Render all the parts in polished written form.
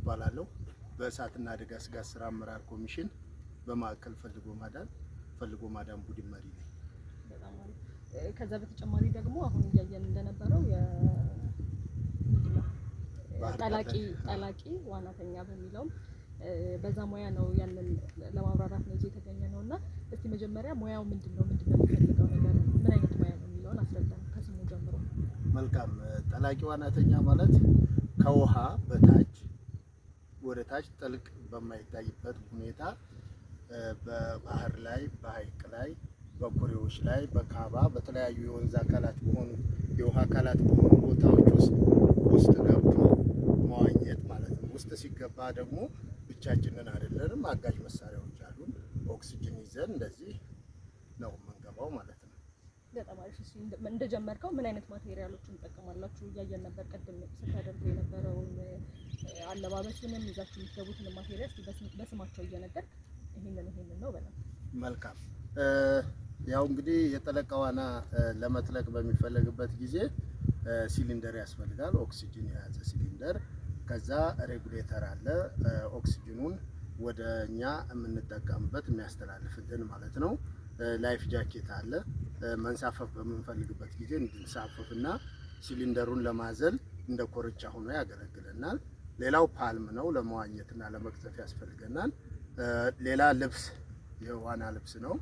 እባላለሁ። በእሳትና አደጋ ስጋት ስራ አመራር ኮሚሽን በማዕከል ፈልጎ ማዳን ቡድን መሪ ነኝ። በጣም አሪፍ። ከዛ በተጨማሪ ደግሞ አሁን እያየን እንደነበረው ጠላቂ ዋናተኛ በሚለው በዛ ሙያ ነው ያንን ለማብራራት ነው የተገኘ ነውና እስቲ መጀመሪያ ሙያው ምንድነው የሚፈልገው ነገር ምን አይነት ሙያ ነው የሚለውን አስረዳን ከስሙ ጀምሮ። መልካም። ጠላቂ ዋናተኛ ማለት ከውሃ በታች ወደ ታች ጥልቅ በማይታይበት ሁኔታ በባህር ላይ፣ በሐይቅ ላይ፣ በኩሬዎች ላይ፣ በካባ በተለያዩ የወንዝ አካላት በሆኑ የውሃ አካላት በሆኑ ቦታዎች ውስጥ ገብቶ መዋኘት ማለት ነው። ውስጥ ሲገባ ደግሞ ብቻችንን አይደለንም፣ አጋዥ መሳሪያዎች አሉን። ኦክሲጅን ይዘን እንደዚህ ነው የምንገባው ማለት ነው። በጣም አሪፍ። እንደጀመርከው ምን አይነት ማቴሪያሎችን ትጠቀማላችሁ? እያየን ነበር ቀደም ስታደርጉ የነበረውን አለባበሱንም ይዛችሁ የምትገቡትን ማቴሪያል በስማቸው እየነገርክ ይሄንን ነው በላ። መልካም። ያው እንግዲህ የጠለቀ ዋና ለመጥለቅ በሚፈለግበት ጊዜ ሲሊንደር ያስፈልጋል። ኦክሲጅን የያዘ ሲሊንደር። ከዛ ሬጉሌተር አለ፣ ኦክሲጅኑን ወደኛ የምንጠቀምበት የሚያስተላልፍልን ማለት ነው። ላይፍ ጃኬት አለ። መንሳፈፍ በምንፈልግበት ጊዜ እንድንሳፈፍና ሲሊንደሩን ለማዘል እንደ ኮርቻ ሆኖ ያገለግለናል። ሌላው ፓልም ነው፣ ለመዋኘትና ለመቅዘፍ ያስፈልገናል። ሌላ ልብስ የዋና ልብስ ነው።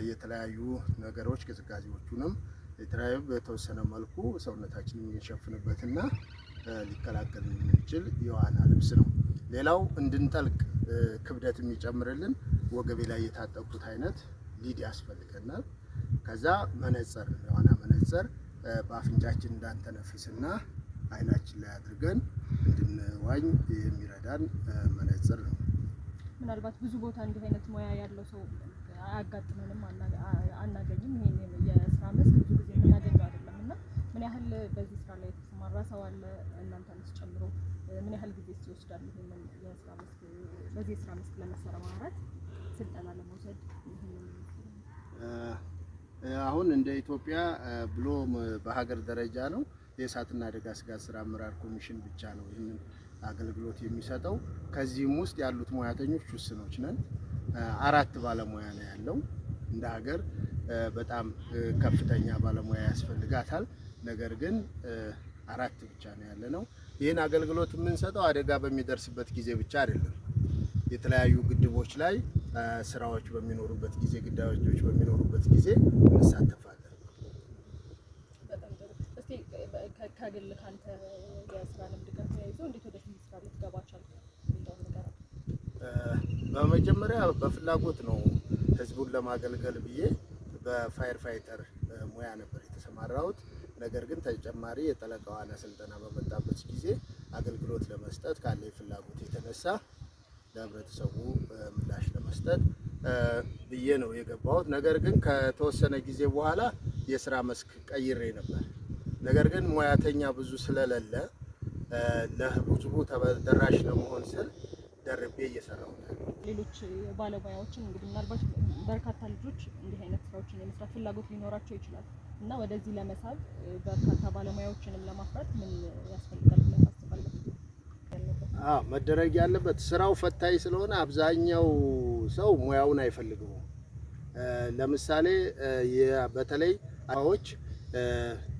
የተለያዩ ነገሮች ቅዝቃዜዎቹንም የተለያዩ በተወሰነ መልኩ ሰውነታችንን የሚሸፍንበትና ሊከላከል የሚችል የዋና ልብስ ነው። ሌላው እንድንጠልቅ ክብደት የሚጨምርልን ወገቤ ላይ የታጠቁት አይነት ሊድ ያስፈልገናል። ከዛ መነጽር፣ የዋና መነጽር በአፍንጫችን እንዳንተነፍስና አይናችን ላይ አድርገን እንድንዋኝ የሚረዳን መነጽር ነው። ምናልባት ብዙ ቦታ እንዲህ አይነት ሙያ ያለው ሰው አያጋጥመንም፣ አናገኝም። ይሄን የስራ መስክ ብዙ ጊዜ የምናገኘው አይደለም እና ምን ያህል በዚህ ስራ ላይ የተሰማራ ሰው አለ እናንተን ጨምሮ? ምን ያህል ጊዜ ይወስዳል ይሄንን የስራ መስክ በዚህ የስራ መስክ ለመሰማራት ስልጠና ለመውሰድ? አሁን እንደ ኢትዮጵያ ብሎም በሀገር ደረጃ ነው የእሳትና አደጋ ስጋት ስራ አመራር ኮሚሽን ብቻ ነው ይህንን አገልግሎት የሚሰጠው። ከዚህም ውስጥ ያሉት ሙያተኞች ውስኖች ነን። 4 ባለሙያ ነው ያለው። እንደ ሀገር በጣም ከፍተኛ ባለሙያ ያስፈልጋታል። ነገር ግን 4 ብቻ ነው ያለነው። ይህን አገልግሎት የምንሰጠው አደጋ በሚደርስበት ጊዜ ብቻ አይደለም። የተለያዩ ግድቦች ላይ ስራዎች በሚኖሩበት ጊዜ፣ ግዳጆች በሚኖሩበት ጊዜ እንሳተፋለን። በጣም ጥሩ። እስቲ ከግል ካንተ የስራ ልምድ ጋር ተያይዞ እንዴት ወደ ስራ ልትገባ ቻልክ? በመጀመሪያ በፍላጎት ነው ህዝቡን ለማገልገል ብዬ በፋየር ፋይተር ሙያ ነበር የተሰማራሁት። ነገር ግን ተጨማሪ የጠለቀ ዋና ስልጠና በመጣበት ጊዜ አገልግሎት ለመስጠት ካለ ፍላጎት የተነሳ ለህብረተሰቡ ምላሽ ለመስጠት ብዬ ነው የገባሁት። ነገር ግን ከተወሰነ ጊዜ በኋላ የስራ መስክ ቀይሬ ነበር። ነገር ግን ሙያተኛ ብዙ ስለሌለ ለህዝቡ ተደራሽ ለመሆን ስል ደርቤ እየሰራሁ ነው። ሌሎች ባለሙያዎችን እንግዲህ ምናልባት በርካታ ልጆች እንዲህ አይነት ስራዎችን የመስራት ፍላጎት ሊኖራቸው ይችላል እና ወደዚህ ለመሳብ በርካታ ባለሙያዎችንም ለማፍራት ምን ያስፈልጋል ብለህ ታስባለህ? መደረግ ያለበት ስራው ፈታኝ ስለሆነ አብዛኛው ሰው ሙያውን አይፈልገውም። ለምሳሌ በተለይ አዎች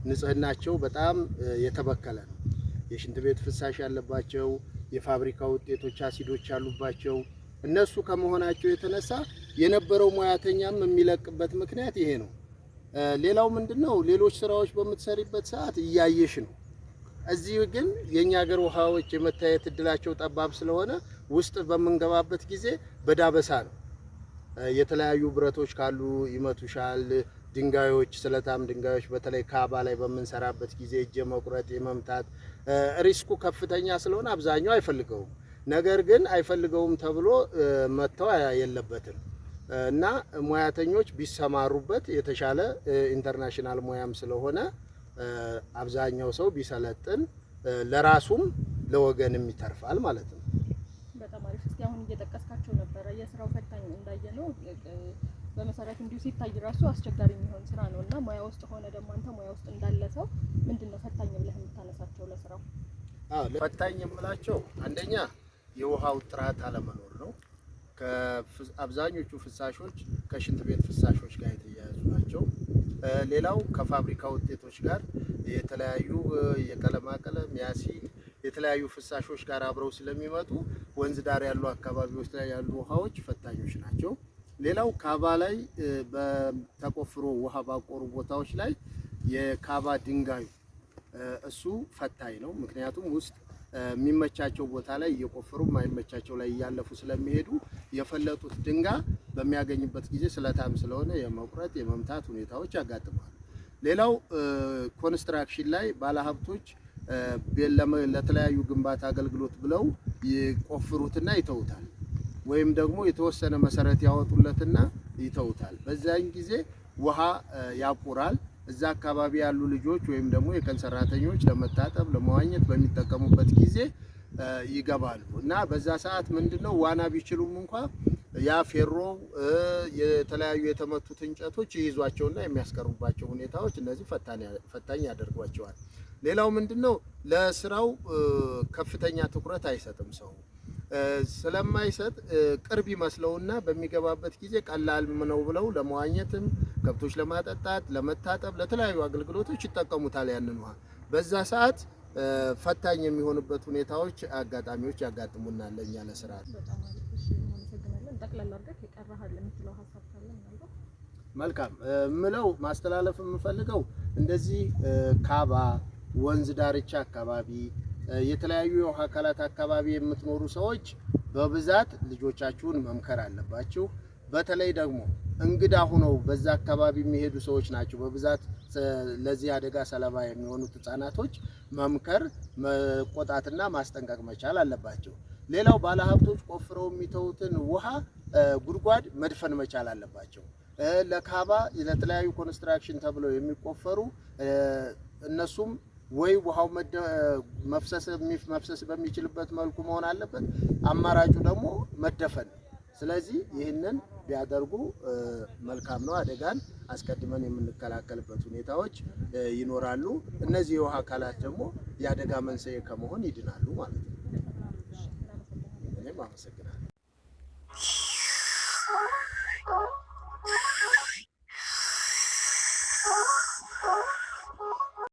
ንጽህናቸው በጣም የተበከለ ነው። የሽንት ቤት ፍሳሽ ያለባቸው፣ የፋብሪካ ውጤቶች አሲዶች ያሉባቸው እነሱ ከመሆናቸው የተነሳ የነበረው ሙያተኛም የሚለቅበት ምክንያት ይሄ ነው። ሌላው ምንድነው? ሌሎች ስራዎች በምትሰሪበት ሰዓት እያየሽ ነው። እዚህ ግን የኛ ሀገር ውሃዎች የመታየት እድላቸው ጠባብ ስለሆነ ውስጥ በምንገባበት ጊዜ በዳበሳ ነው። የተለያዩ ብረቶች ካሉ ይመቱሻል። ድንጋዮች፣ ስለታም ድንጋዮች በተለይ ካባ ላይ በምንሰራበት ጊዜ እጅ መቁረጥ፣ የመምታት ሪስኩ ከፍተኛ ስለሆነ አብዛኛው አይፈልገውም። ነገር ግን አይፈልገውም ተብሎ መተው የለበትም እና ሙያተኞች ቢሰማሩበት የተሻለ ኢንተርናሽናል ሙያም ስለሆነ አብዛኛው ሰው ቢሰለጥን ለራሱም ለወገንም ይተርፋል ማለት ነው። በጣም አሪፍ። እስቲ አሁን እየጠቀስካቸው ነበረ የስራው ፈታኝ እንዳየነው በመሰረት እንዲሁ ሲታይ ራሱ አስቸጋሪ የሚሆን ስራ ነው እና ሙያ ውስጥ ሆነ ደግሞ አንተ ሙያ ውስጥ እንዳለ ሰው ምንድነው ፈታኝ ብለህ የምታነሳቸው ለስራው? ፈታኝ የምላቸው አንደኛ የውሃው ጥራት አለመኖር ነው። አብዛኞቹ ፍሳሾች ከሽንት ቤት ፍሳሾች ጋር የተያያዙ ናቸው። ሌላው ከፋብሪካ ውጤቶች ጋር የተለያዩ የቀለም የአሲድ የተለያዩ ፍሳሾች ጋር አብረው ስለሚመጡ ወንዝ ዳር ያሉ አካባቢዎች ላይ ያሉ ውሃዎች ፈታኞች ናቸው። ሌላው ካባ ላይ በተቆፍሮ ውሃ ባቆሩ ቦታዎች ላይ የካባ ድንጋዩ እሱ ፈታኝ ነው። ምክንያቱም ውስጥ የሚመቻቸው ቦታ ላይ እየቆፈሩ የማይመቻቸው ላይ እያለፉ ስለሚሄዱ የፈለጡት ድንጋይ በሚያገኝበት ጊዜ ስለታም ስለሆነ የመቁረጥ የመምታት ሁኔታዎች ያጋጥማሉ። ሌላው ኮንስትራክሽን ላይ ባለሀብቶች ለተለያዩ ግንባታ አገልግሎት ብለው ይቆፍሩትና ይተውታል፣ ወይም ደግሞ የተወሰነ መሰረት ያወጡለትና ይተውታል። በዛን ጊዜ ውሃ ያቁራል። እዛ አካባቢ ያሉ ልጆች ወይም ደግሞ የቀን ሰራተኞች ለመታጠብ ለመዋኘት በሚጠቀሙበት ጊዜ ይገባሉ እና በዛ ሰዓት ምንድነው ዋና ቢችሉም እንኳን ያ ፌሮ የተለያዩ የተመቱት እንጨቶች ይይዟቸውና የሚያስቀሩባቸው ሁኔታዎች እነዚህ ፈታኝ ያደርጓቸዋል። ሌላው ምንድነው ለስራው ከፍተኛ ትኩረት አይሰጥም ሰው ስለማይሰጥ ቅርብ ይመስለውና በሚገባበት ጊዜ ቀላል ነው ብለው ለመዋኘትም ከብቶች ለማጠጣት ለመታጠብ ለተለያዩ አገልግሎቶች ይጠቀሙታል ያንን ውሃ። በዛ ሰዓት ፈታኝ የሚሆንበት ሁኔታዎች አጋጣሚዎች ያጋጥሙናል ለኛ ለስራ። መልካም ምለው ማስተላለፍ የምፈልገው እንደዚህ ካባ ወንዝ ዳርቻ አካባቢ የተለያዩ የውሃ አካላት አካባቢ የምትኖሩ ሰዎች በብዛት ልጆቻችሁን መምከር አለባችሁ። በተለይ ደግሞ እንግዳ ሆነው በዛ አካባቢ የሚሄዱ ሰዎች ናቸው በብዛት ለዚህ አደጋ ሰለባ የሚሆኑት ህፃናቶች መምከር መቆጣትና ማስጠንቀቅ መቻል አለባቸው። ሌላው ባለሀብቶች ቆፍረው የሚተውትን ውሃ ጉድጓድ መድፈን መቻል አለባቸው። ለካባ ለተለያዩ ኮንስትራክሽን ተብለው የሚቆፈሩ እነሱም ወይ ውሃው መፍሰስ በሚችልበት መልኩ መሆን አለበት፣ አማራጩ ደግሞ መደፈን። ስለዚህ ይህንን ቢያደርጉ መልካም ነው። አደጋን አስቀድመን የምንከላከልበት ሁኔታዎች ይኖራሉ። እነዚህ የውሃ አካላት ደግሞ የአደጋ መንስኤ ከመሆን ይድናሉ ማለት ነው። እኔም አመሰግናለሁ።